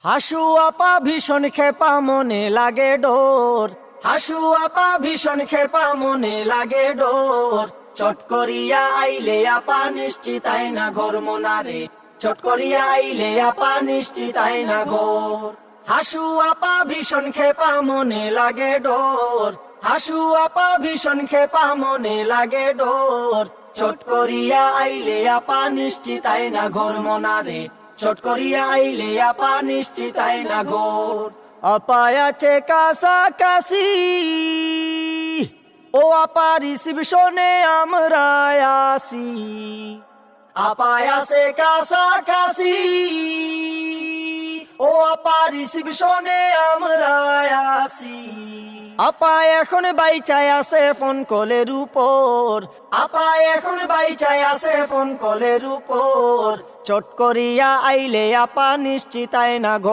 হাসু আপা ভীষণ খেপা মনে লাগে ডোর, হাসু আপা ভীষণ খেপা মনে লাগে ডোর। চট করিয়া আইলে আপা নিশ্চিত আইনা ঘর মোনারে, চট করিয়া আইলে আপা নিশ্চিত আইনা ঘর। হাসু আপা ভীষণ খেপা মনে লাগে ডোর, হাসু আপা ভীষণ খেপা মনে লাগে ডোর। চট করিয়া আইলে আপা নিশ্চিত আইনা ঘর মোনারে, চট করিয়া আইলে আপা নিশ্চিত আইনা ঘর। আপা আছে কাছাকাছি, ও আপা রিসিপশনে আমরা আসি। আপা আছে কাছাকাছি, ও আপা রিসিপশনে আমরা আসি। আপা এখন বাইচায় আছে ফোন কলের উপর, আপা এখন বাইচায় আছে ফোন কলের উপর। চট করিয়া আইলে আপা নিশ্চিত আইনা ঘর।